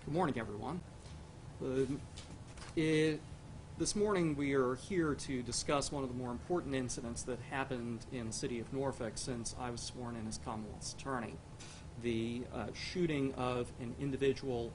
Good morning, everyone. This morning we are here to discuss one of the more important incidents that happened in the city of Norfolk since I was sworn in as Commonwealth's attorney. The shooting of an individual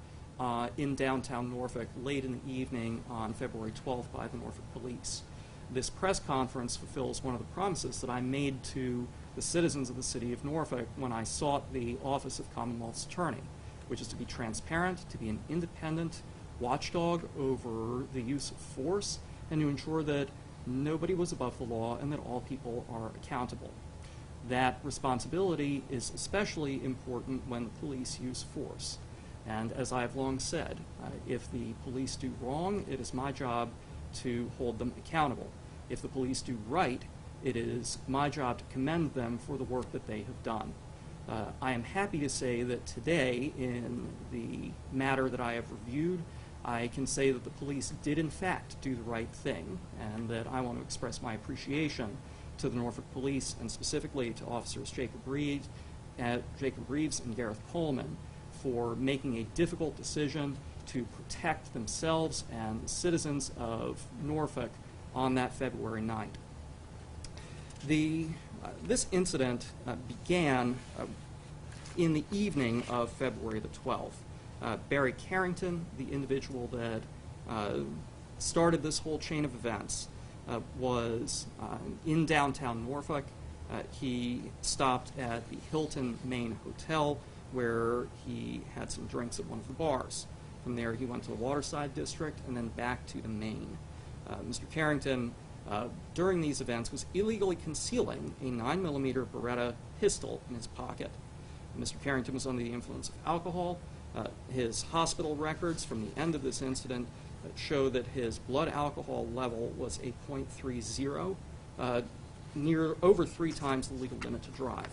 in downtown Norfolk late in the evening on February 12th by the Norfolk police. This press conference fulfills one of the promises that I made to the citizens of the city of Norfolk when I sought the office of Commonwealth's attorney, which is to be transparent, to be an independent watchdog over the use of force, and to ensure that nobody was above the law and that all people are accountable. That responsibility is especially important when the police use force. And as I have long said, if the police do wrong, it is my job to hold them accountable. If the police do right, it is my job to commend them for the work that they have done. I am happy to say that today, in the matter that I have reviewed, I can say that the police did in fact do the right thing, and that I want to express my appreciation to the Norfolk Police, and specifically to Officers Jacob Reeves and Gareth Coleman for making a difficult decision to protect themselves and the citizens of Norfolk on that February night. This incident began in the evening of February the 12th. Barry Carrington, the individual that started this whole chain of events, was in downtown Norfolk. He stopped at the Hilton Main Hotel, where he had some drinks at one of the bars. From there, he went to the Waterside District and then back to the Main. Mr. Carrington, during these events, was illegally concealing a 9mm Beretta pistol in his pocket. Mr. Carrington was under the influence of alcohol. His hospital records from the end of this incident show that his blood alcohol level was a .30, over 3 times the legal limit to drive.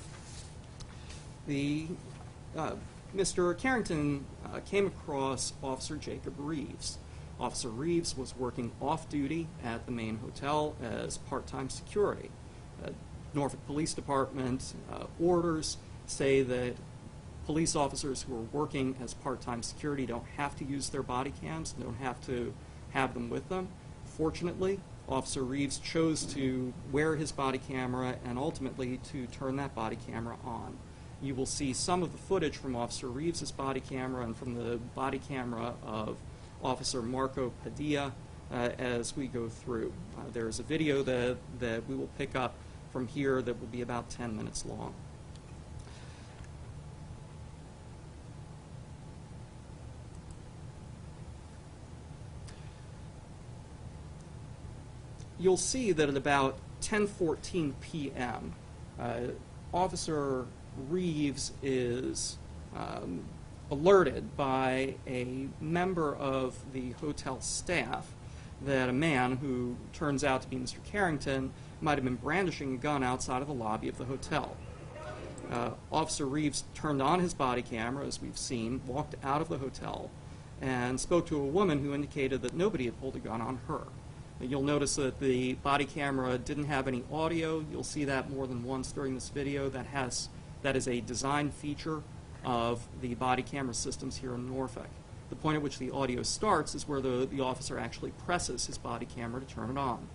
Mr. Carrington came across Officer Jacob Reeves. Officer Reeves was working off-duty at the Main Hotel as part-time security. Norfolk Police Department orders say that police officers who are working as part-time security don't have to use their body cams, don't have to have them with them. Fortunately, Officer Reeves chose to wear his body camera and ultimately to turn that body camera on. You will see some of the footage from Officer Reeves' body camera and from the body camera of Officer Marco Padilla as we go through. There's a video that we will pick up from here that will be about 10 minutes long. You'll see that at about 10:14 p.m., Officer Reeves is alerted by a member of the hotel staff that a man who turns out to be Mr. Carrington might have been brandishing a gun outside of the lobby of the hotel. Officer Reeves turned on his body camera, as we've seen, walked out of the hotel, and spoke to a woman who indicated that nobody had pulled a gun on her. You'll notice that the body camera didn't have any audio. You'll see that more than once during this video. That is a design feature of the body camera systems here in Norfolk. The point at which the audio starts is where the officer actually presses his body camera to turn it on.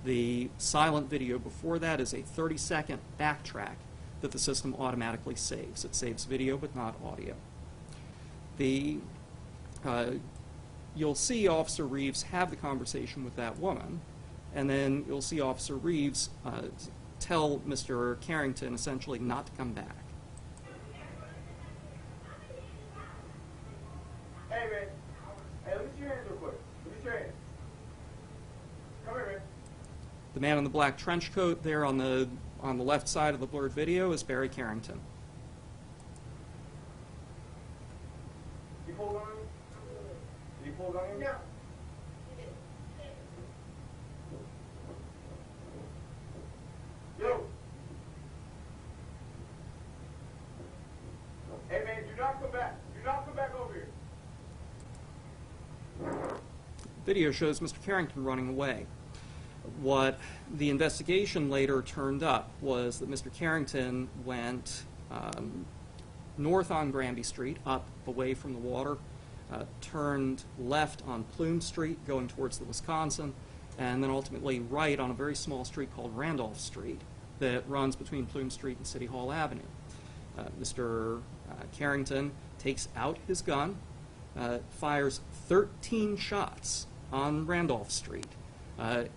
The silent video before that is a 30-second backtrack that the system automatically saves. It saves video but not audio. You'll see Officer Reeves have the conversation with that woman, and then you'll see Officer Reeves tell Mr. Carrington essentially not to come back. Hey, man. Hey, let me see your hands real quick. Let me see your hands. Come here, man. The man in the black trench coat there on the left side of the blurred video is Barry Carrington. You pulled on him? Did you pull on him? No. Yo. Hey, man, do not come back. Do not come back over here. Video shows Mr. Carrington running away. What the investigation later turned up was that Mr. Carrington went north on Granby Street, up away from the water, turned left on Plume Street going towards the Wisconsin, and then ultimately right on a very small street called Randolph Street that runs between Plume Street and City Hall Avenue. Mr. Carrington takes out his gun, fires 13 shots on Randolph Street,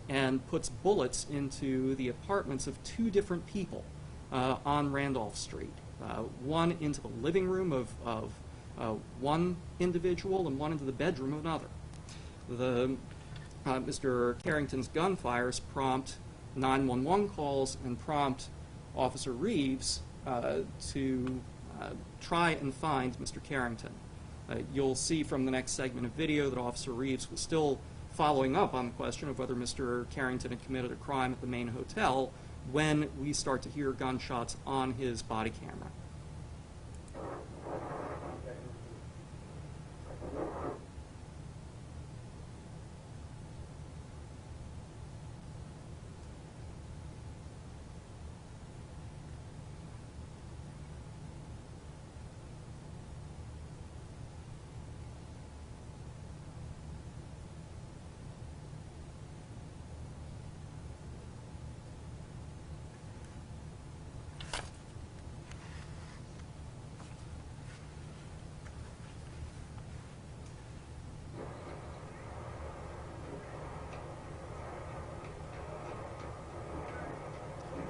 and puts bullets into the apartments of 2 different people on Randolph Street. One into the living room of one individual and one into the bedroom of another. Mr. Carrington's gunfires prompt 911 calls and prompt Officer Reeves to try and find Mr. Carrington. You'll see from the next segment of video that Officer Reeves was still following up on the question of whether Mr. Carrington had committed a crime at the main hotel when we start to hear gunshots on his body camera.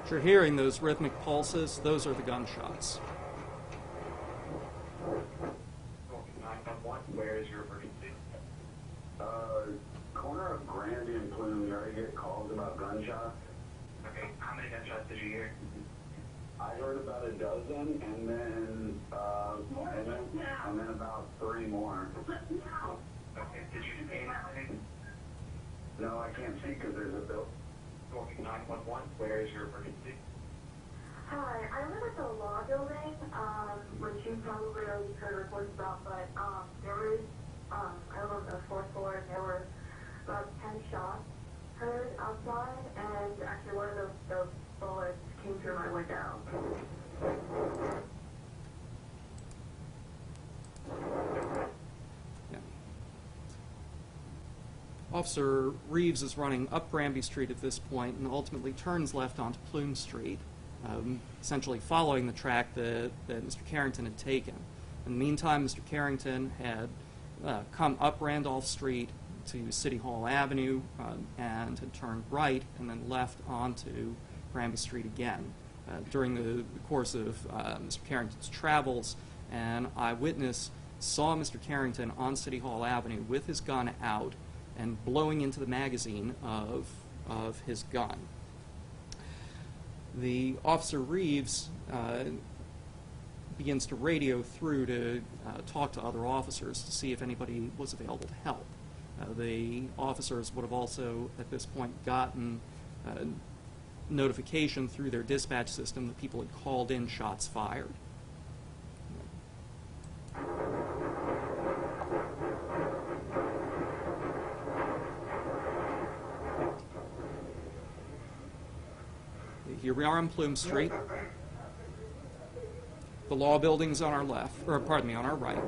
You're hearing those rhythmic pulses, those are the gunshots. 911, where is your emergency? Corner of Granby and Plume, you already get calls about gunshots. Okay, how many gunshots did you hear? I heard about a dozen, and then about 3 more. Okay, did you see anything? No, I can't see because there's a bill. 911, where is your emergency? Hi, I live at the law building, which you probably already heard reports about, but there was, I live on the 4th floor, and there were about 10 shots heard outside, and actually one of those bullets came through my window. Officer Reeves is running up Granby Street at this point and ultimately turns left onto Plume Street, essentially following the track that Mr. Carrington had taken. In the meantime, Mr. Carrington had come up Randolph Street to City Hall Avenue and had turned right and then left onto Granby Street again. During the course of Mr. Carrington's travels, an eyewitness saw Mr. Carrington on City Hall Avenue with his gun out and blowing into the magazine of his gun. The Officer Reeves begins to radio through to talk to other officers to see if anybody was available to help. The officers would have also, at this point, gotten notification through their dispatch system that people had called in shots fired. Here we are on Plume Street. The law building's on our left, or pardon me, on our right.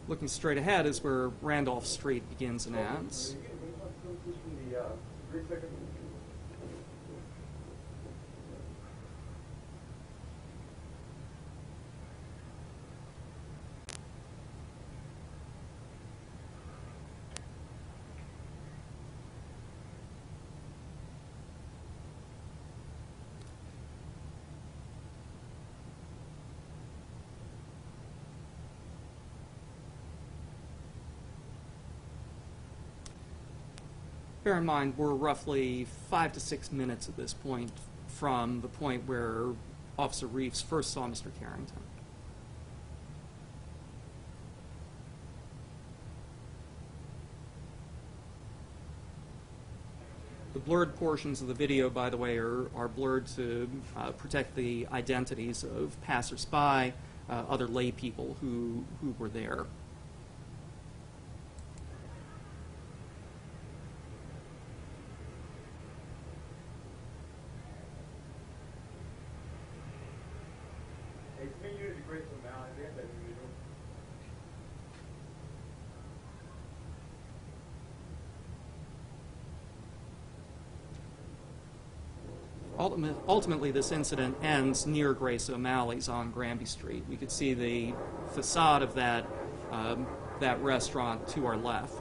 Looking straight ahead is where Randolph Street begins and ends. Bear in mind, we're roughly 5 to 6 minutes at this point from the point where Officer Reeves first saw Mr. Carrington. The blurred portions of the video, by the way, are blurred to protect the identities of passers-by, other lay people who were there. Ultimately, this incident ends near Grace O'Malley's on Granby Street. We could see the facade of that restaurant to our left.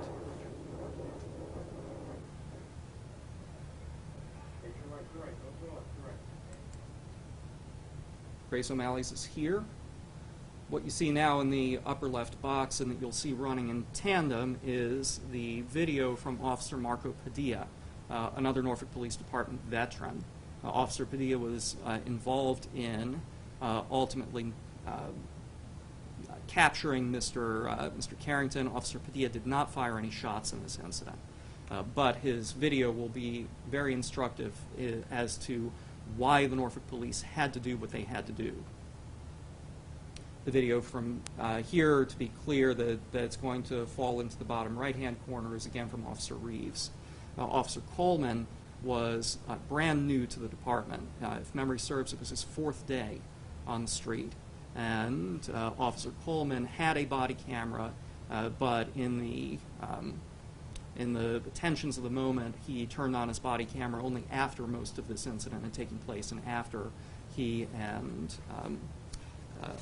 Grace O'Malley's is here. What you see now in the upper left box and that you'll see running in tandem is the video from Officer Marco Padilla, another Norfolk Police Department veteran. Officer Padilla was involved in ultimately capturing Mr. Carrington. Officer Padilla did not fire any shots in this incident, but his video will be very instructive as to why the Norfolk Police had to do what they had to do. The video from here, to be clear, that it's going to fall into the bottom right-hand corner, is again from Officer Reeves. Officer Coleman was brand new to the department. If memory serves, it was his 4th day on the street. And Officer Coleman had a body camera, but in the tensions of the moment, he turned on his body camera only after most of this incident had taken place and after he and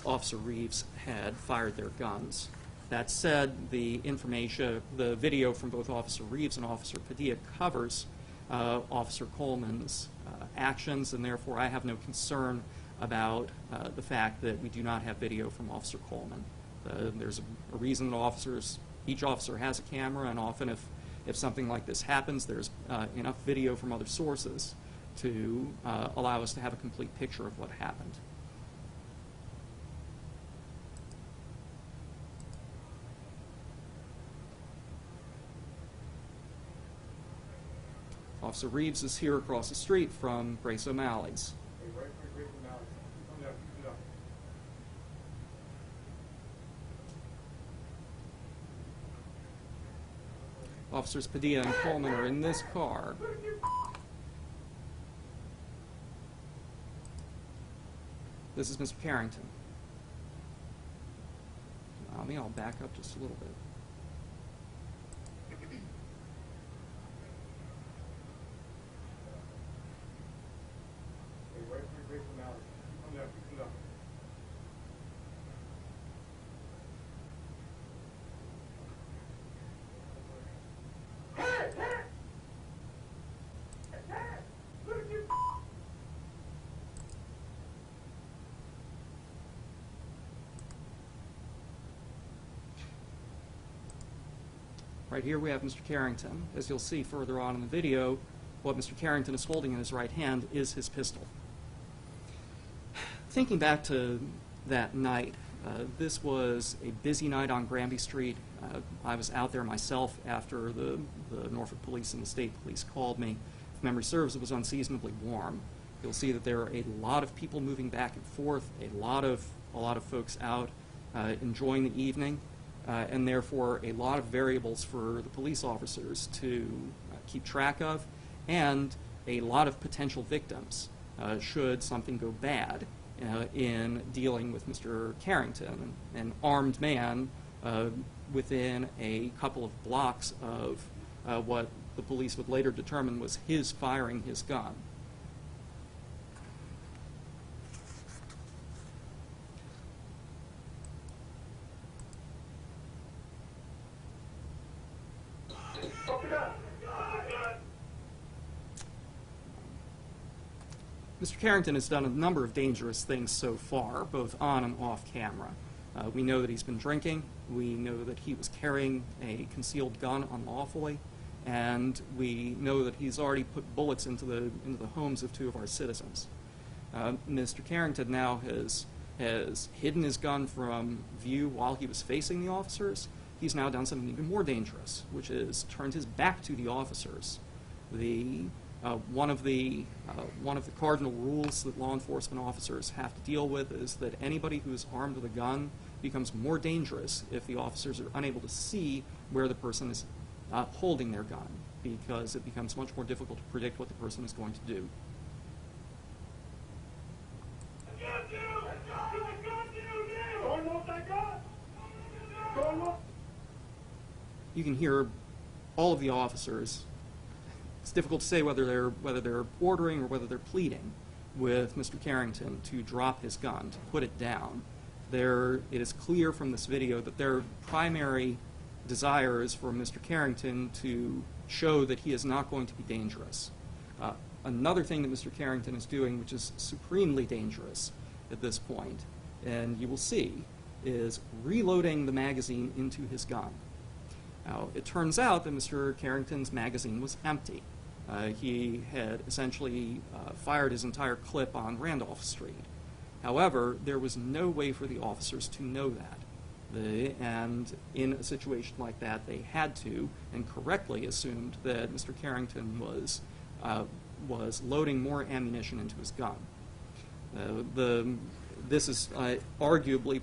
Officer Reeves had fired their guns. That said, the video from both Officer Reeves and Officer Padilla covers Officer Coleman's actions, and therefore I have no concern about the fact that we do not have video from Officer Coleman. There's a reason that each officer has a camera, and often if something like this happens, there's enough video from other sources to allow us to have a complete picture of what happened. Officer Reeves is here across the street from Grace O'Malley's. Officers Padilla and Coleman are in this car. This is Mr. Carrington. Allow me, I'll back up just a little bit. Right here we have Mr. Carrington. As you'll see further on in the video, what Mr. Carrington is holding in his right hand is his pistol. Thinking back to that night, this was a busy night on Granby Street. I was out there myself after the Norfolk Police and the State Police called me. If memory serves, it was unseasonably warm. You'll see that there are a lot of people moving back and forth, a lot of folks out enjoying the evening. And therefore a lot of variables for the police officers to keep track of, and a lot of potential victims should something go bad in dealing with Mr. Carrington, an armed man within a couple of blocks of what the police would later determine was his firing his gun. Mr. Carrington has done a number of dangerous things so far, both on and off camera. We know that he's been drinking. We know that he was carrying a concealed gun unlawfully. and we know that he's already put bullets into the homes of 2 of our citizens. Mr. Carrington now has hidden his gun from view while he was facing the officers. He's now done something even more dangerous, which is turned his back to the officers. One of the cardinal rules that law enforcement officers have to deal with is that anybody who is armed with a gun becomes more dangerous if the officers are unable to see where the person is holding their gun, because it becomes much more difficult to predict what the person is going to do. You can hear all of the officers. It's difficult to say whether they're ordering or whether they're pleading with Mr. Carrington to drop his gun, to put it down. It is clear from this video that their primary desire is for Mr. Carrington to show that he is not going to be dangerous. Another thing that Mr. Carrington is doing, which is supremely dangerous at this point, and you will see, is reloading the magazine into his gun. Now, it turns out that Mr. Carrington's magazine was empty. He had essentially fired his entire clip on Randolph Street. However, there was no way for the officers to know that. And in a situation like that, they had to, and correctly assumed, that Mr. Carrington was loading more ammunition into his gun. This is arguably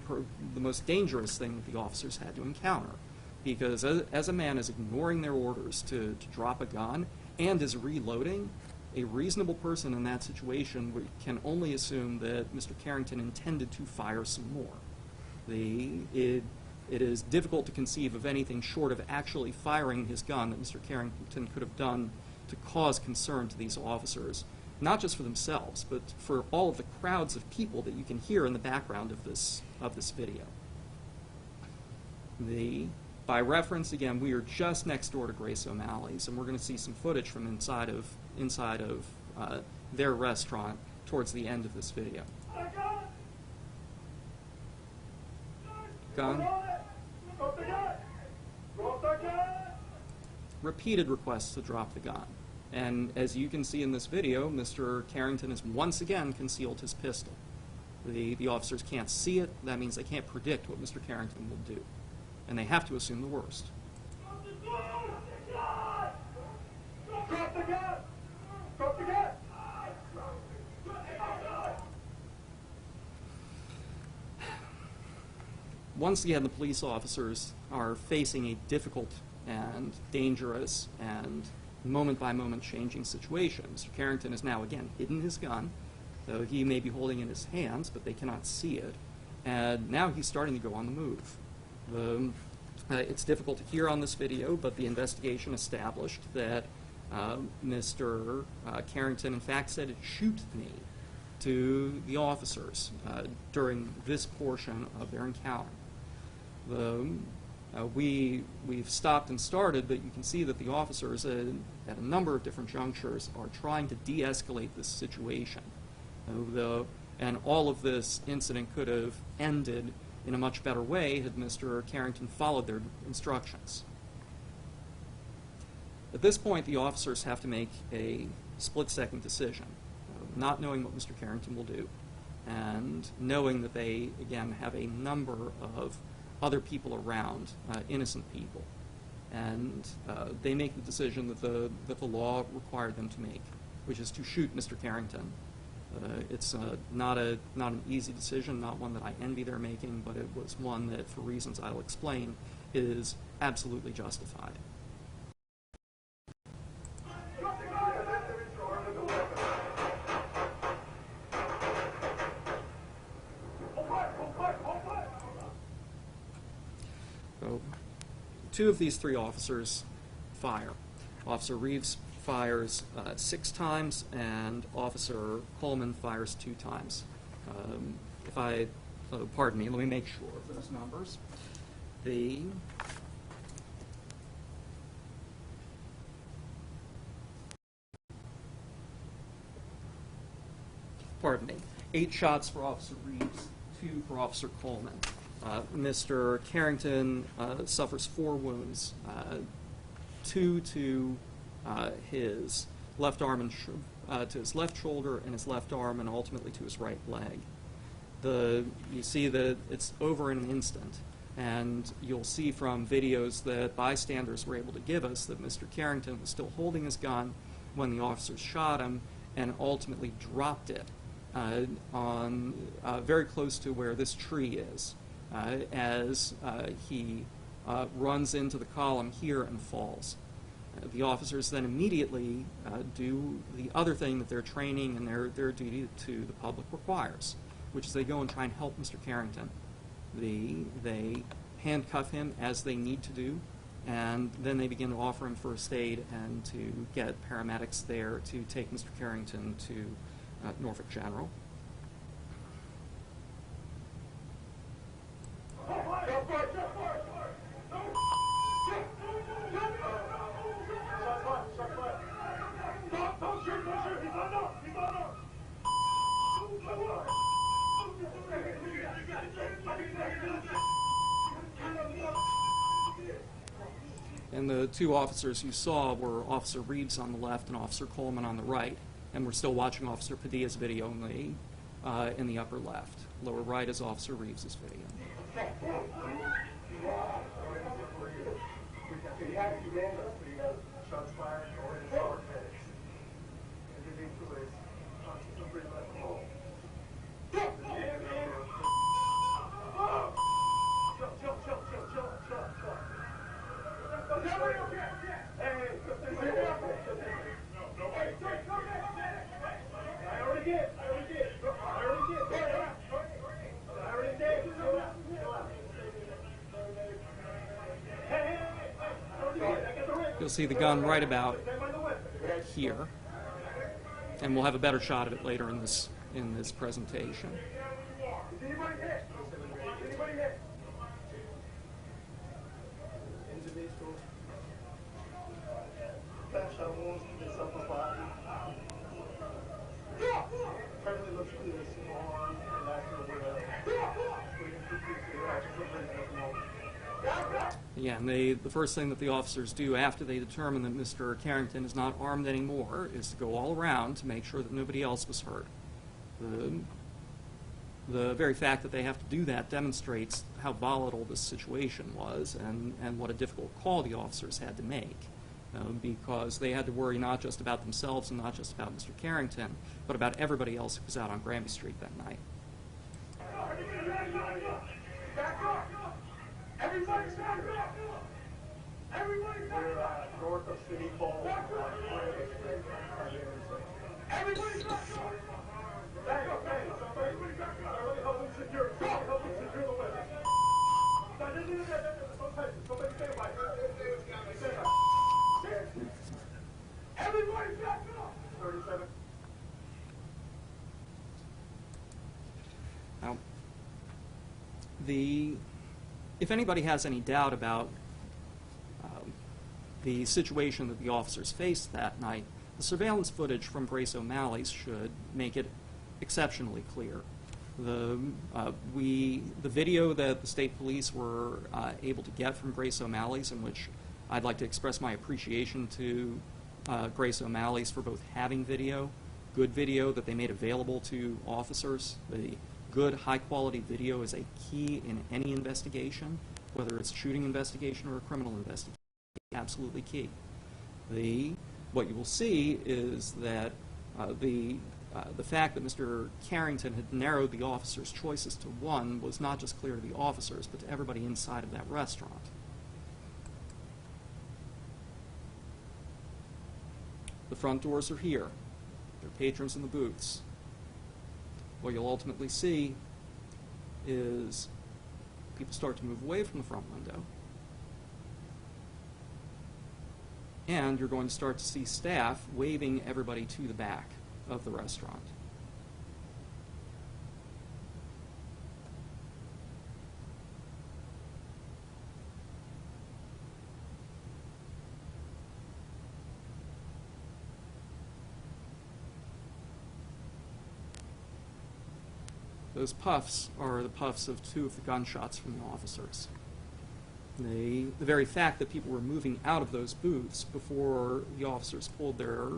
the most dangerous thing that the officers had to encounter, because as a man is ignoring their orders to drop a gun and is reloading, a reasonable person in that situation can only assume that Mr. Carrington intended to fire some more. It is difficult to conceive of anything short of actually firing his gun that Mr. Carrington could have done to cause concern to these officers, not just for themselves, but for all of the crowds of people that you can hear in the background of this video. By reference, again, we are just next door to Grace O'Malley's, and we're going to see some footage from inside of their restaurant towards the end of this video. Gun. Repeated requests to drop the gun. And as you can see in this video, Mr. Carrington has once again concealed his pistol. The officers can't see it. That means they can't predict what Mr. Carrington will do. And they have to assume the worst. Drop the gun! Drop the gun! Drop the gun! Once again, the police officers are facing a difficult and dangerous and moment-by-moment changing situation. Mr. Carrington has now again hidden his gun, though he may be holding it in his hands, but they cannot see it. And now he's starting to go on the move. It's difficult to hear on this video, but the investigation established that Mr. Carrington in fact said, "Shoot me," to the officers during this portion of their encounter. We've stopped and started, but you can see that the officers at a number of different junctures are trying to de-escalate this situation. And all of this incident could have ended in a much better way had Mr. Carrington followed their instructions. At this point, the officers have to make a split-second decision, not knowing what Mr. Carrington will do, and knowing that they, again, have a number of other people around, innocent people. And they make the decision that the law required them to make, which is to shoot Mr. Carrington. It's not an easy decision, not one that I envy their making, but it was one that, for reasons I'll explain, is absolutely justified. So, 2 of these 3 officers fire. Officer Reeves fires 6 times, and Officer Coleman fires 2 times. Pardon me, let me make sure of those numbers. Pardon me, 8 shots for Officer Reeves, 2 for Officer Coleman. Mr. Carrington suffers 4 wounds, two to his left arm and to his left shoulder and his left arm, and ultimately to his right leg. You see that it's over in an instant, and you'll see from videos that bystanders were able to give us that Mr. Carrington was still holding his gun when the officers shot him, and ultimately dropped it on very close to where this tree is, as he runs into the column here and falls. The officers then immediately do the other thing that their training and their duty to the public requires, which is they go and try and help Mr. Carrington. They handcuff him as they need to do, and then they begin to offer him first aid and to get paramedics there to take Mr. Carrington to Norfolk General. And the two officers you saw were Officer Reeves on the left and Officer Coleman on the right. And we're still watching Officer Padilla's video in the upper left. Lower right is Officer Reeves' video. You'll see the gun right about here, and we'll have a better shot of it later in this presentation. Yeah, and the first thing that the officers do after they determine that Mr. Carrington is not armed anymore is to go all around to make sure that nobody else was hurt. The very fact that they have to do that demonstrates how volatile this situation was and what a difficult call the officers had to make, because they had to worry not just about themselves and not just about Mr. Carrington, but about everybody else who was out on Granby Street that night. Everybody back up! Everybody back up! We're north of City Hall. Everybody back up! Back up, hey! Everybody back up! Everybody help them secure. Help them secure the weapon. Somebody stand by. Everybody back up! 37. Now, if anybody has any doubt about the situation that the officers faced that night, the surveillance footage from Grace O'Malley's should make it exceptionally clear. The video that the state police were able to get from Grace O'Malley's, in which I'd like to express my appreciation to Grace O'Malley's for both having good video that they made available to officers. The good, high-quality video is a key in any investigation, whether it's a shooting investigation or a criminal investigation. Absolutely key. What you will see is that the fact that Mr. Carrington had narrowed the officers' choices to one was not just clear to the officers, but to everybody inside of that restaurant. The front doors are here. There are patrons in the booths. What you'll ultimately see is people start to move away from the front window, and you're going to start to see staff waving everybody to the back of the restaurant. Those puffs are the puffs of two of the gunshots from the officers. The very fact that people were moving out of those booths before the officers pulled their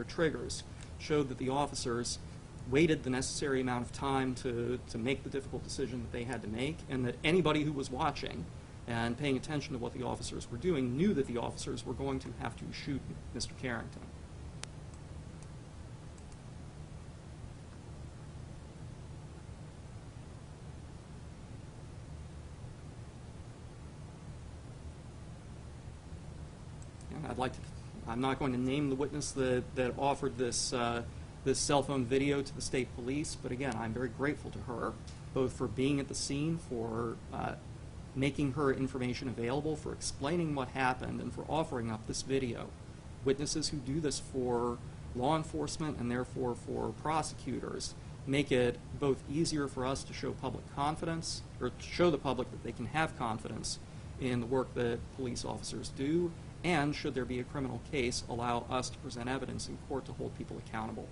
triggers showed that the officers waited the necessary amount of time to make the difficult decision that they had to make, and that anybody who was watching and paying attention to what the officers were doing knew that the officers were going to have to shoot Mr. Carrington. I'm not going to name the witness that offered this cell phone video to the state police, but again, I'm very grateful to her, both for being at the scene, for making her information available, for explaining what happened, and for offering up this video. Witnesses who do this for law enforcement and therefore for prosecutors make it both easier for us to show public confidence, or to show the public that they can have confidence in the work that police officers do, and should there be a criminal case, allow us to present evidence in court to hold people accountable.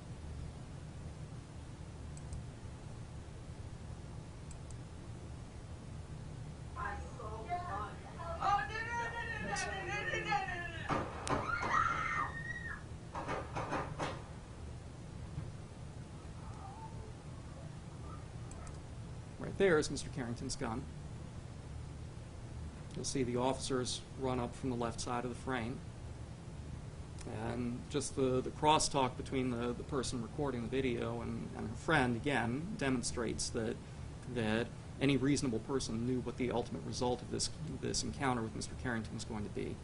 Right there is Mr. Carrington's gun. You'll see the officers run up from the left side of the frame. And just the crosstalk between the person recording the video and her friend, again, demonstrates that any reasonable person knew what the ultimate result of this encounter with Mr. Carrington was going to be.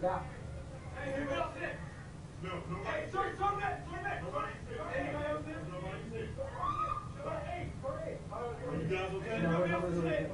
Yeah. Hey, who else in? No. Hey, sorry, back. Anybody else in? Hey, are you guys okay? Nobody else is in. Okay.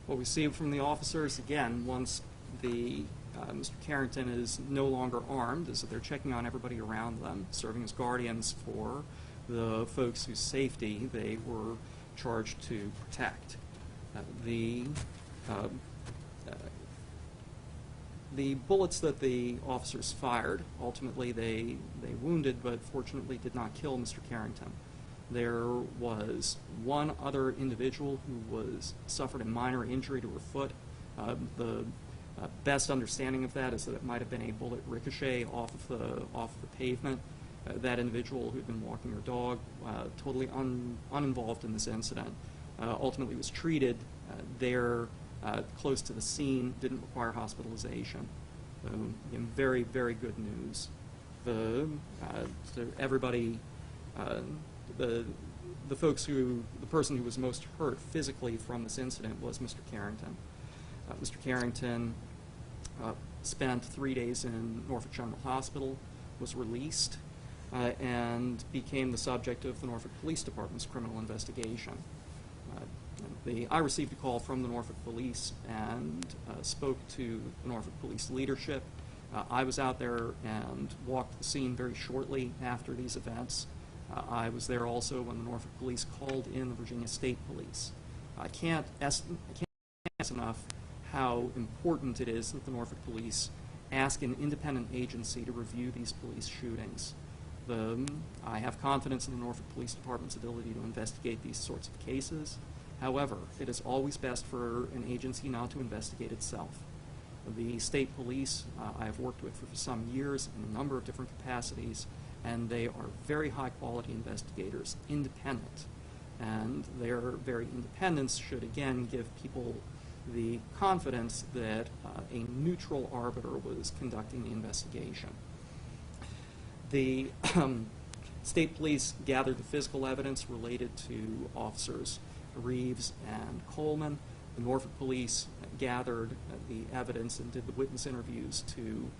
What we see from the officers, again, once Mr. Carrington is no longer armed, is that they're checking on everybody around them, serving as guardians for the folks whose safety they were charged to protect. The bullets that the officers fired, ultimately they wounded, but fortunately did not kill Mr. Carrington. There was one other individual who suffered a minor injury to her foot. The best understanding of that is that it might have been a bullet ricochet off of the pavement. That individual who'd been walking her dog, totally uninvolved in this incident, ultimately was treated there close to the scene, didn't require hospitalization. Very, very good news. Everybody, the person who was most hurt physically from this incident was Mr. Carrington. Mr. Carrington spent 3 days in Norfolk General Hospital, was released, and became the subject of the Norfolk Police Department's criminal investigation. I received a call from the Norfolk Police and spoke to the Norfolk Police leadership. I was out there and walked the scene very shortly after these events. I was there also when the Norfolk Police called in the Virginia State Police. I can't stress enough how important it is that the Norfolk Police ask an independent agency to review these police shootings. I have confidence in the Norfolk Police Department's ability to investigate these sorts of cases. However, it is always best for an agency not to investigate itself. The state police I have worked with for some years in a number of different capacities, and they are very high-quality investigators, independent. And their very independence should, again, give people the confidence that a neutral arbiter was conducting the investigation. State police gathered the physical evidence related to officers Reeves and Coleman. The Norfolk police gathered the evidence and did the witness interviews to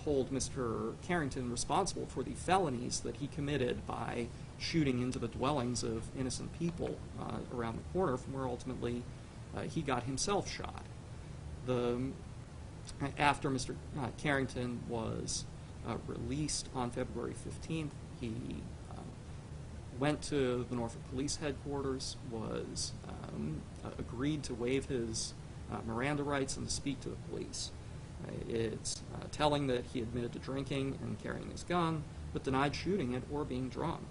hold Mr. Carrington responsible for the felonies that he committed by shooting into the dwellings of innocent people around the corner from where ultimately he got himself shot. After Mr. Carrington was released on February 15th, he went to the Norfolk Police Headquarters, was agreed to waive his Miranda rights and to speak to the police. It's telling that he admitted to drinking and carrying his gun, but denied shooting it or being drunk,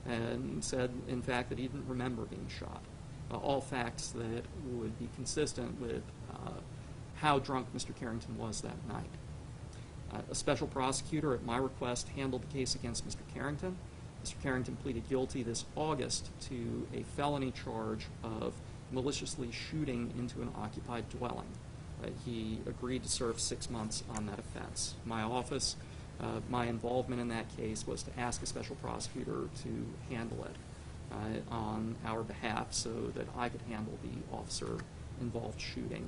and said, in fact, that he didn't remember being shot. All facts that would be consistent with how drunk Mr. Carrington was that night. A special prosecutor, at my request, handled the case against Mr. Carrington. Mr. Carrington pleaded guilty this August to a felony charge of maliciously shooting into an occupied dwelling. He agreed to serve 6 months on that offense. My office, my involvement in that case was to ask a special prosecutor to handle it on our behalf so that I could handle the officer-involved shooting.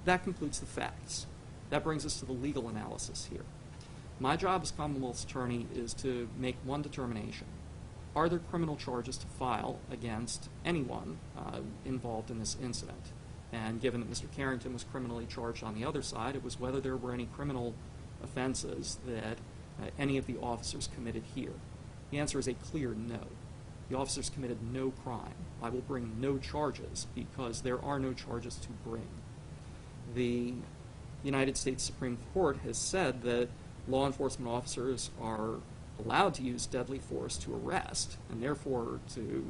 That concludes the facts. That brings us to the legal analysis here. My job as Commonwealth's attorney is to make one determination. Are there criminal charges to file against anyone involved in this incident? And given that Mr. Carrington was criminally charged on the other side, it was whether there were any criminal offenses that any of the officers committed here. The answer is a clear no. The officers committed no crime. I will bring no charges because there are no charges to bring. The United States Supreme Court has said that law enforcement officers are allowed to use deadly force to arrest, and therefore to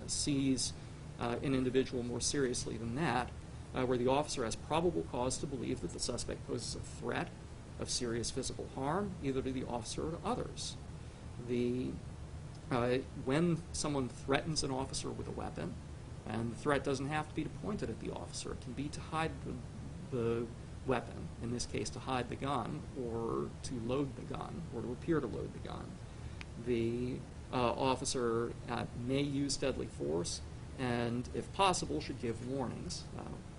seize an individual more seriously than that, where the officer has probable cause to believe that the suspect poses a threat of serious physical harm, either to the officer or to others. When someone threatens an officer with a weapon, and the threat doesn't have to be pointed at the officer, it can be to hide the weapon, in this case to hide the gun, or to load the gun, or to appear to load the gun. The officer may use deadly force, and if possible should give warnings,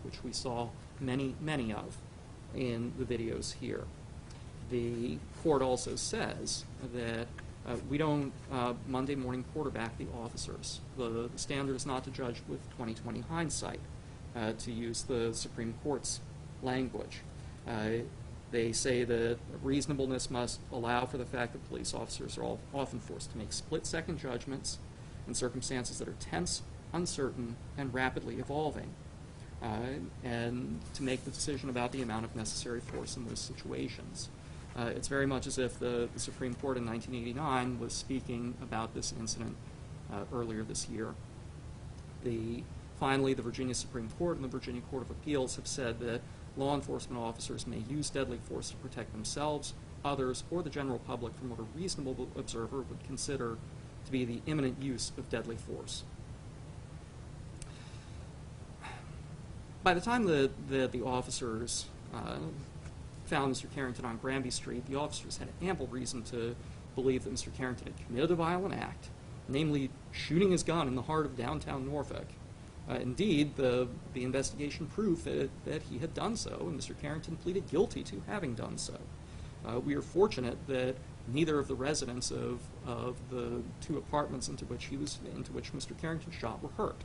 which we saw many of in the videos here. The court also says that we don't Monday morning quarterback the officers. The standard is not to judge with 20/20 hindsight, to use the Supreme Court's language. They say that reasonableness must allow for the fact that police officers are often forced to make split-second judgments in circumstances that are tense, uncertain, and rapidly evolving, and to make the decision about the amount of necessary force in those situations. It's very much as if the Supreme Court in 1989 was speaking about this incident earlier this year. Finally, the Virginia Supreme Court and the Virginia Court of Appeals have said that law enforcement officers may use deadly force to protect themselves, others, or the general public from what a reasonable observer would consider to be the imminent use of deadly force. By the time that the officers found Mr. Carrington on Granby Street, the officers had ample reason to believe that Mr. Carrington had committed a violent act, namely shooting his gun in the heart of downtown Norfolk. Indeed, the investigation proved that he had done so, and Mr. Carrington pleaded guilty to having done so. We are fortunate that neither of the residents of the two apartments into which Mr. Carrington shot were hurt.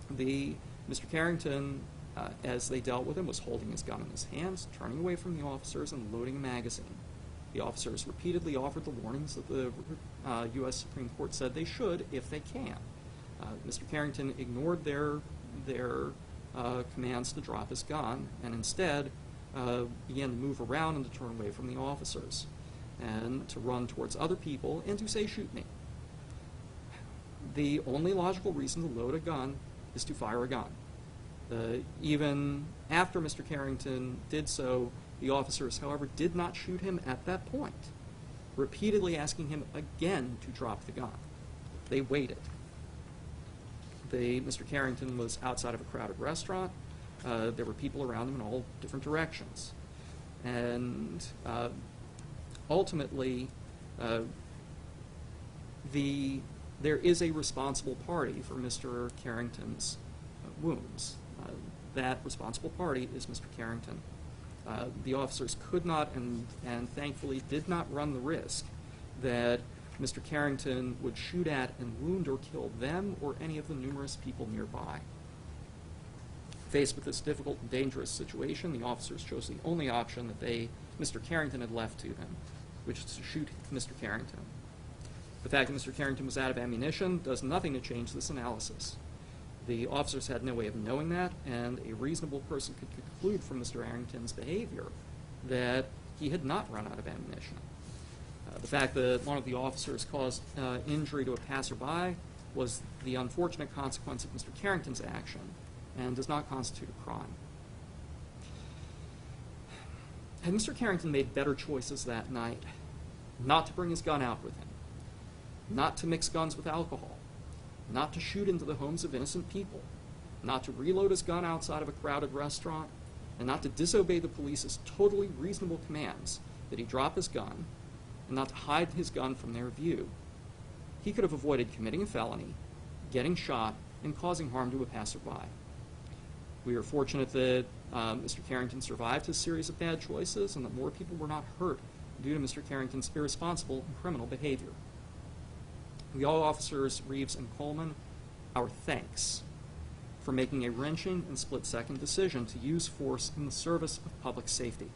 Mr. Carrington, as they dealt with him, was holding his gun in his hands, turning away from the officers, and loading a magazine. The officers repeatedly offered the warnings that the U.S. Supreme Court said they should if they can. Mr. Carrington ignored their commands to drop his gun and instead began to move around and to turn away from the officers and to run towards other people and to say, "Shoot me." The only logical reason to load a gun is to fire a gun. Even after Mr. Carrington did so, the officers, however, did not shoot him at that point, repeatedly asking him again to drop the gun. They waited. Mr. Carrington was outside of a crowded restaurant. There were people around him in all different directions. And ultimately, there is a responsible party for Mr. Carrington's wounds. That responsible party is Mr. Carrington. The officers could not and thankfully did not run the risk that Mr. Carrington would shoot at and wound or kill them or any of the numerous people nearby. Faced with this difficult and dangerous situation, the officers chose the only option that Mr. Carrington had left to them, which is to shoot Mr. Carrington. The fact that Mr. Carrington was out of ammunition does nothing to change this analysis. The officers had no way of knowing that, and a reasonable person could conclude from Mr. Carrington's behavior that he had not run out of ammunition. The fact that one of the officers caused injury to a passerby was the unfortunate consequence of Mr. Carrington's action and does not constitute a crime. Had Mr. Carrington made better choices that night, not to bring his gun out with him, not to mix guns with alcohol, not to shoot into the homes of innocent people, not to reload his gun outside of a crowded restaurant, and not to disobey the police's totally reasonable commands that he drop his gun, and not to hide his gun from their view, he could have avoided committing a felony, getting shot, and causing harm to a passerby. We are fortunate that Mr. Carrington survived his series of bad choices and that more people were not hurt due to Mr. Carrington's irresponsible and criminal behavior. We owe Officers Reeves and Coleman our thanks for making a wrenching and split-second decision to use force in the service of public safety.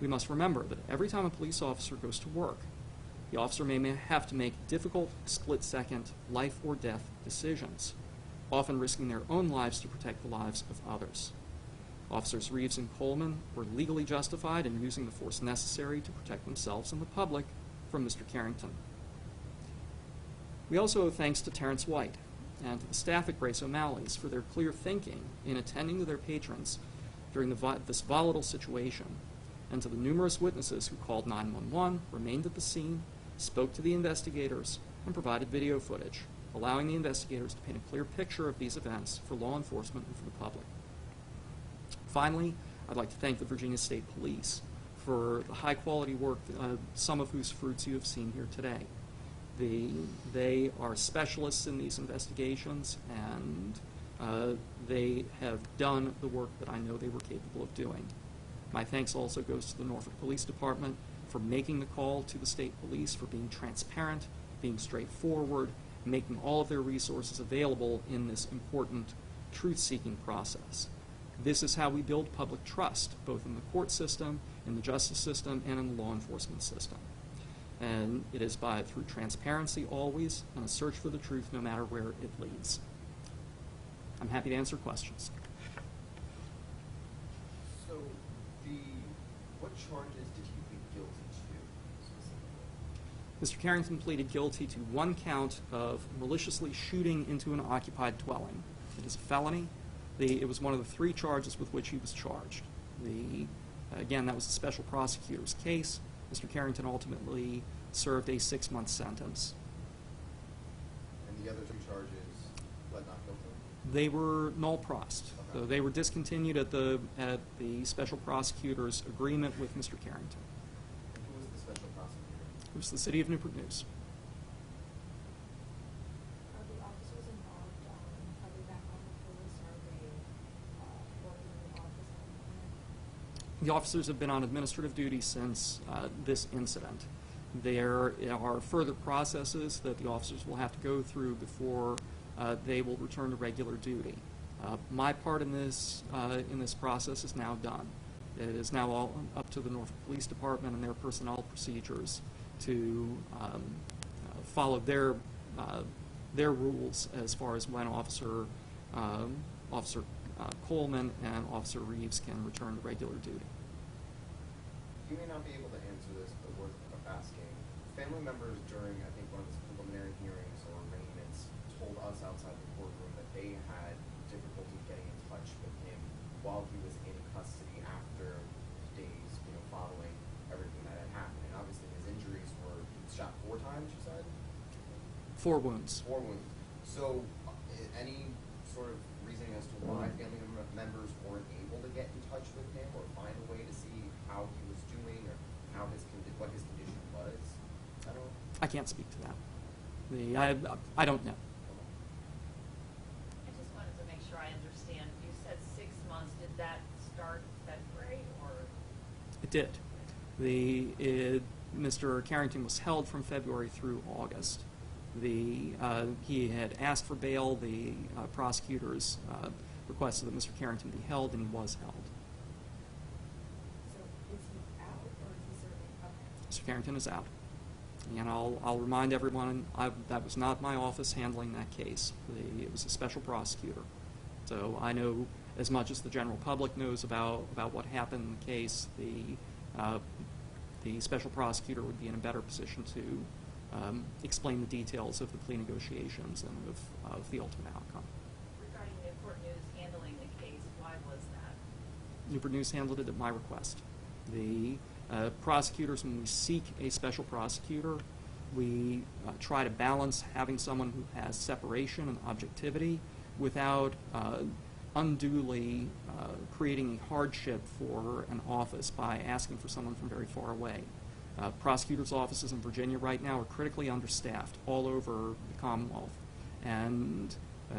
We must remember that every time a police officer goes to work, the officer may have to make difficult, split-second, life-or-death decisions, often risking their own lives to protect the lives of others. Officers Reeves and Coleman were legally justified in using the force necessary to protect themselves and the public from Mr. Carrington. We also owe thanks to Terrence White and to the staff at Grace O'Malley's for their clear thinking in attending to their patrons during this volatile situation, and to the numerous witnesses who called 911, remained at the scene, spoke to the investigators, and provided video footage, allowing the investigators to paint a clear picture of these events for law enforcement and for the public. Finally, I'd like to thank the Virginia State Police for the high-quality work, some of whose fruits you have seen here today. They are specialists in these investigations, and they have done the work that I know they were capable of doing. My thanks also goes to the Norfolk Police Department for making the call to the state police, for being transparent, being straightforward, making all of their resources available in this important truth-seeking process. This is how we build public trust, both in the court system, in the justice system, and in the law enforcement system. And it is through transparency always, and a search for the truth no matter where it leads. I'm happy to answer questions. So, what charges did he plead guilty to specifically? Mr. Carrington pleaded guilty to one count of maliciously shooting into an occupied dwelling. It is a felony. It was one of the 3 charges with which he was charged. Again, that was a special prosecutor's case. Mr. Carrington ultimately served a 6-month sentence. And the other 2 charges pled not guilty? They were null prost. Okay. So they were discontinued at the special prosecutor's agreement with Mr. Carrington. And who was the special prosecutor? It was the City of Newport News. Are the officers involved, are they back on the force? Are they working in the office at the moment? The officers have been on administrative duty since this incident. There are further processes that the officers will have to go through before they will return to regular duty. My part in this process is now done. It is now all up to the Norfolk Police Department and their personnel procedures to follow their rules as far as when Officer Coleman and Officer Reeves can return to regular duty. You may not be able to answer this, but worth asking. Family members during, I think, one of the preliminary hearings or arraignments told us outside the courtroom that they had difficulty getting in touch with him while he was in custody after days, following everything that had happened. And obviously his injuries were shot 4 times, you said? 4 wounds. 4 wounds. So, any sort of reasoning as to why family members weren't able to get in touch with him or find a way to see how he was doing or what his I can't speak to that. I don't know. I just wanted to make sure I understand. You said 6 months. Did that start February or? It did. Mr. Carrington was held from February through August. He had asked for bail. The prosecutors requested that Mr. Carrington be held, and he was held. So is he out or is he serving? Okay. Mr. Carrington is out. And I'll remind everyone, that was not my office handling that case. It was a special prosecutor. So I know as much as the general public knows about what happened in the case. The special prosecutor would be in a better position to explain the details of the plea negotiations and of the ultimate outcome. Regarding Newport News handling the case, why was that? Newport News handled it at my request. The prosecutors, when we seek a special prosecutor, we try to balance having someone who has separation and objectivity without unduly creating a hardship for an office by asking for someone from very far away. Prosecutors' offices in Virginia right now are critically understaffed all over the Commonwealth. And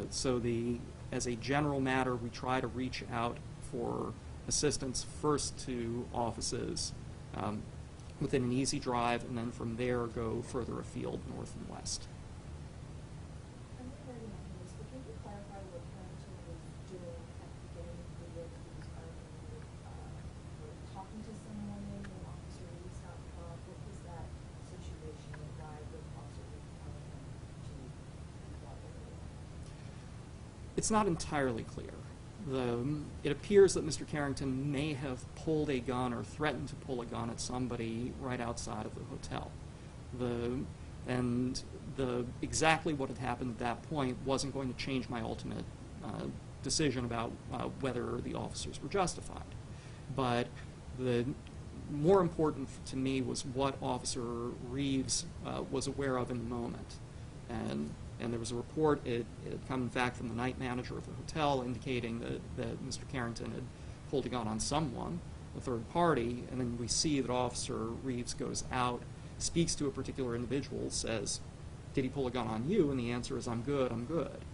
so as a general matter, we try to reach out for assistance first to offices within an easy drive, and then from there go further afield, north and west. I know you already mentioned this, but can you clarify what Carrington was doing at the beginning of the video? He was talking to someone, maybe an officer reached out. What was that situation and why would officer be telling him to comply with it? It's not entirely clear. It appears that Mr. Carrington may have pulled a gun or threatened to pull a gun at somebody right outside of the hotel. Exactly what had happened at that point wasn't going to change my ultimate decision about whether the officers were justified. But the more important to me was what Officer Reeves was aware of in the moment. And there was a report, it had come back from the night manager of the hotel indicating that Mr. Carrington had pulled a gun on someone, a third party, and then we see that Officer Reeves goes out, speaks to a particular individual, says, "Did he pull a gun on you?" And the answer is, "I'm good, I'm good."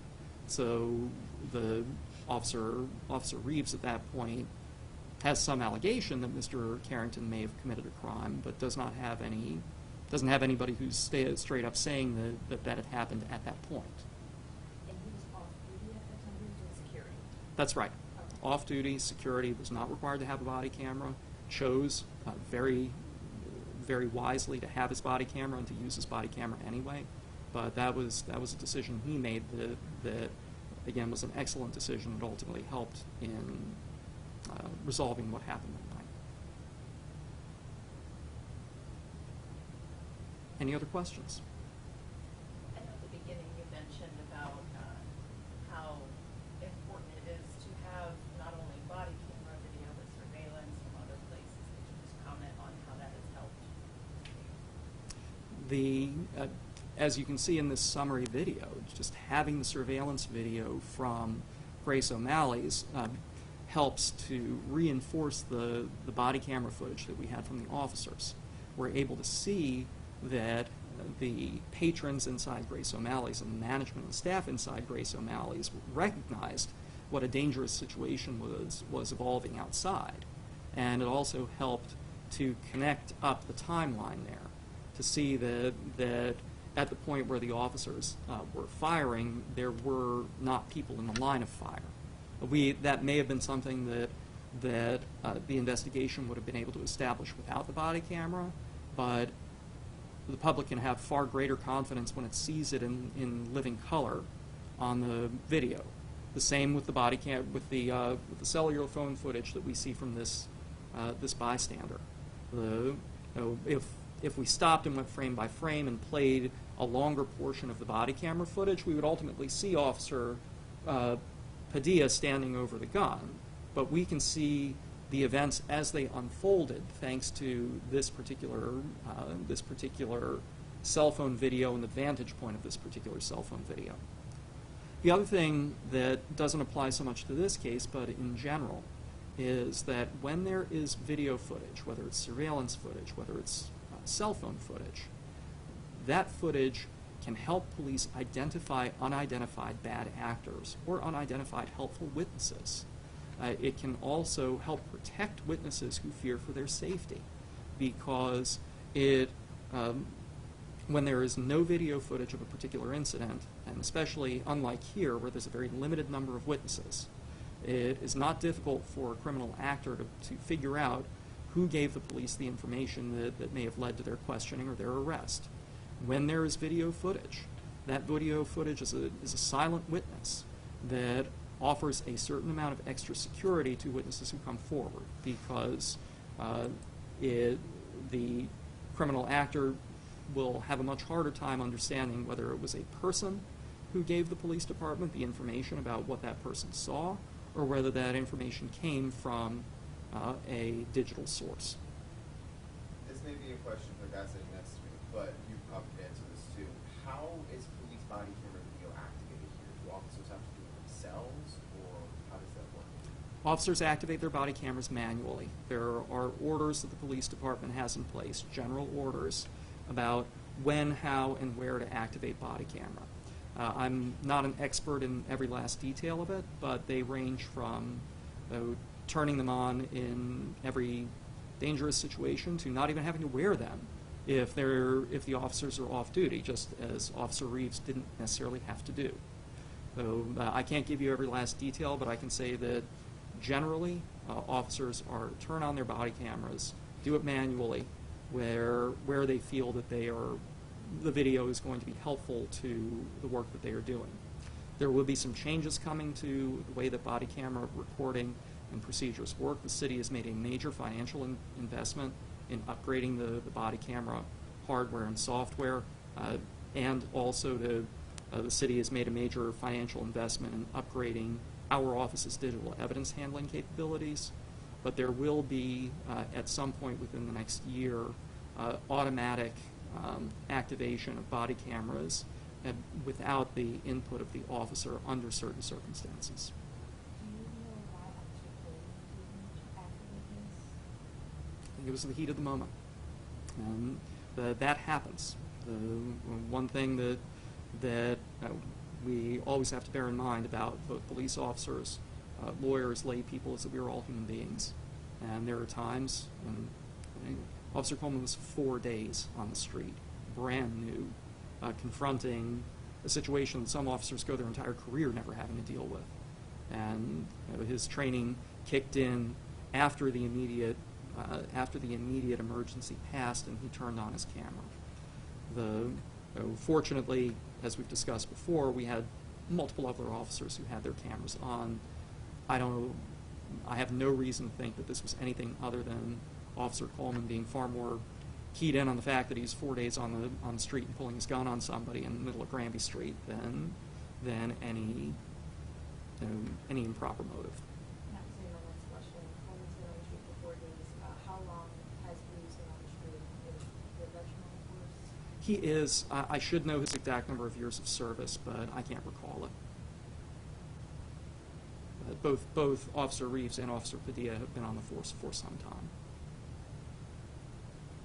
So the Officer Reeves at that point has some allegation that Mr. Carrington may have committed a crime, but doesn't have anybody who's straight up saying that had happened at that point. And he was off duty at that time, he was doing security? That's right. Okay. Off-duty security, was not required to have a body camera, chose very, very wisely to have his body camera and to use his body camera anyway. But that was a decision he made that again, was an excellent decision that ultimately helped in resolving what happened that night. Any other questions? I know at the beginning you mentioned about how important it is to have not only body camera video but surveillance from other places. Could you just comment on how that has helped? As you can see in this summary video, just having the surveillance video from Grace O'Malley's helps to reinforce the body camera footage that we had from the officers. We're able to see that the patrons inside Grace O'Malley's and the management and staff inside Grace O'Malley's recognized what a dangerous situation was evolving outside. And it also helped to connect up the timeline there to see that at the point where the officers were firing, there were not people in the line of fire. That may have been something that the investigation would have been able to establish without the body camera, but the public can have far greater confidence when it sees it in living color on the video. The same with the body cam, with the cellular phone footage that we see from this bystander. If we stopped and went frame by frame and played a longer portion of the body camera footage, we would ultimately see Officer Padilla standing over the gun. But we can see the events as they unfolded thanks to this particular cell phone video and the vantage point of this particular cell phone video. The other thing that doesn't apply so much to this case, but in general, is that when there is video footage, whether it's surveillance footage, whether it's cell phone footage, that footage can help police identify unidentified bad actors or unidentified helpful witnesses. It can also help protect witnesses who fear for their safety, because when there is no video footage of a particular incident, and especially unlike here where there's a very limited number of witnesses, it is not difficult for a criminal actor to figure out who gave the police the information that may have led to their questioning or their arrest. When there is video footage, that video footage is a silent witness that offers a certain amount of extra security to witnesses who come forward, because the criminal actor will have a much harder time understanding whether it was a person who gave the police department the information about what that person saw, or whether that information came from a digital source. This may be a question for the guy sitting next to me, but you probably can answer this too. How is police body camera video activated here? Do officers have to do it themselves, or how does that work? Officers activate their body cameras manually. There are orders that the police department has in place, general orders, about when, how, and where to activate body camera. I'm not an expert in every last detail of it, but they range from turning them on in every dangerous situation to not even having to wear them if the officers are off duty, just as Officer Reeves didn't necessarily have to do. So I can't give you every last detail, but I can say that generally officers turn on their body cameras, do it manually, where they feel that the video is going to be helpful to the work that they are doing. There will be some changes coming to the way that body camera recording and procedures work. The city has made a major financial investment in upgrading the body camera hardware and software, and also the city has made a major financial investment in upgrading our office's digital evidence handling capabilities. But there will be, at some point within the next year, automatic activation of body cameras without the input of the officer under certain circumstances. Do you know why Officer Cole didn't activate this? I think it was the heat of the moment. That happens. One thing that we always have to bear in mind about both police officers, lawyers, lay people, is that we are all human beings. And there are times when Officer Coleman was 4 days on the street, brand new, confronting a situation that some officers go their entire career never having to deal with. And his training kicked in after the immediate emergency passed, and he turned on his camera. Fortunately, as we've discussed before, we had multiple other officers who had their cameras on. I have no reason to think that this was anything other than Officer Coleman being far more keyed in on the fact that he's 4 days on the street and pulling his gun on somebody in the middle of Granby Street than any improper motive. That was my next question. Coleman's been on the street for 4 days. How long has Reeves been on the street? Is he a veteran of the force? He is. I should know his exact number of years of service, but I can't recall it. Both Officer Reeves and Officer Padilla have been on the force for some time.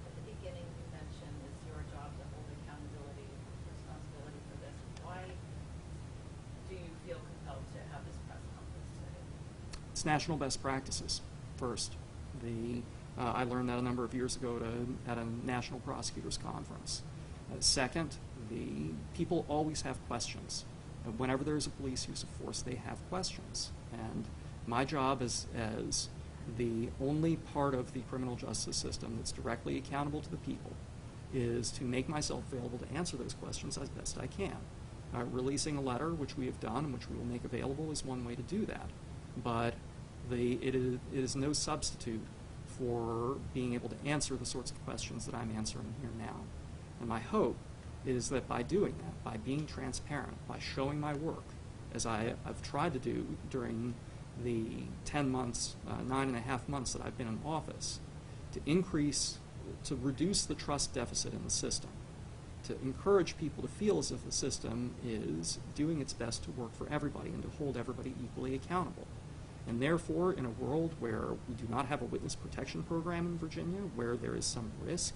At the beginning, you mentioned it's your job to hold accountability, responsibility for this. Why do you feel compelled to have this press conference today? It's national best practices, first. I learned that a number of years ago at a national prosecutors conference. Second, the people always have questions. Whenever there's a police use of force, they have questions. And my job as the only part of the criminal justice system that's directly accountable to the people is to make myself available to answer those questions as best I can. Releasing a letter, which we have done and which we will make available, is one way to do that. But it is no substitute for being able to answer the sorts of questions that I'm answering here now. And my hope is that by doing that, by being transparent, by showing my work, as I've tried to do during the 10 months, 9.5 months that I've been in office, to reduce the trust deficit in the system, to encourage people to feel as if the system is doing its best to work for everybody and to hold everybody equally accountable. And therefore, in a world where we do not have a witness protection program in Virginia, where there is some risk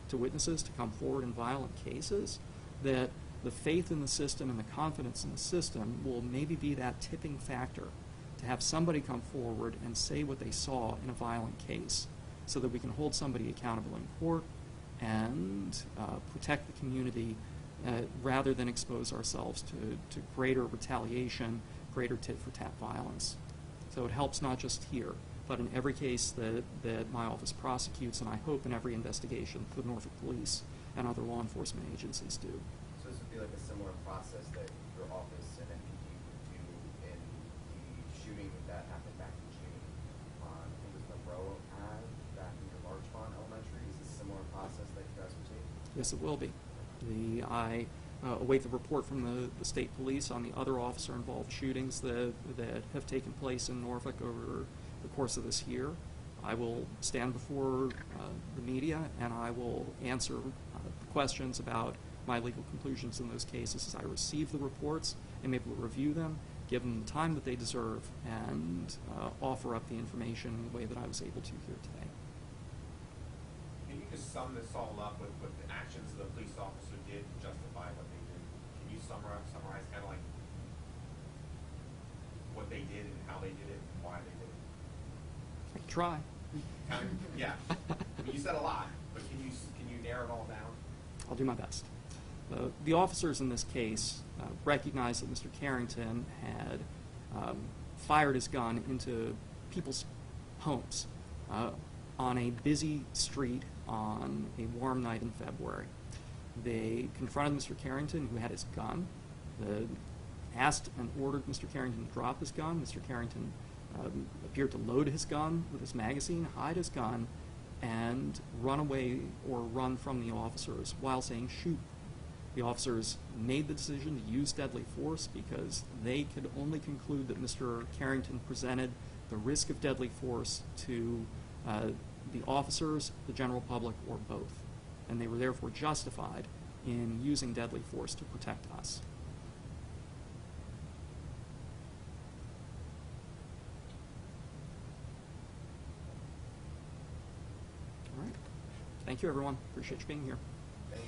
to witnesses to come forward in violent cases, that the faith in the system and the confidence in the system will maybe be that tipping factor to have somebody come forward and say what they saw in a violent case so that we can hold somebody accountable in court and protect the community rather than expose ourselves to greater retaliation, greater tit-for-tat violence. So it helps not just here, but in every case that my office prosecutes, and I hope in every investigation the Norfolk Police and other law enforcement agencies do. So this would be like a similar process that your office and NPD would do in the shooting that happened back in June on, I think it was Monroe Ave, back in your Larchmont Elementary. Is this a similar process that you guys would take? Yes, it will be. I await the report from the state police on the other officer-involved shootings that have taken place in Norfolk over the course of this year. I will stand before the media and I will answer questions about my legal conclusions in those cases as I receive the reports. I'm able to review them, give them the time that they deserve, and offer up the information in the way that I was able to here today. Can you just sum this all up with what the actions the police officer did to justify what they did? Can you summarize kind of like what they did and how they did it and why they did it? I can try. Yeah. I mean, you said a lot, but can you narrow it all down? I'll do my best. The officers in this case recognized that Mr. Carrington had fired his gun into people's homes on a busy street on a warm night in February. They confronted Mr. Carrington, who had his gun, asked and ordered Mr. Carrington to drop his gun. Mr. Carrington appeared to load his gun with his magazine, hide his gun, and run away or run from the officers while saying, "Shoot." The officers made the decision to use deadly force because they could only conclude that Mr. Carrington presented the risk of deadly force to the officers, the general public, or both. And they were therefore justified in using deadly force to protect us. All right. Thank you, everyone. Appreciate you being here.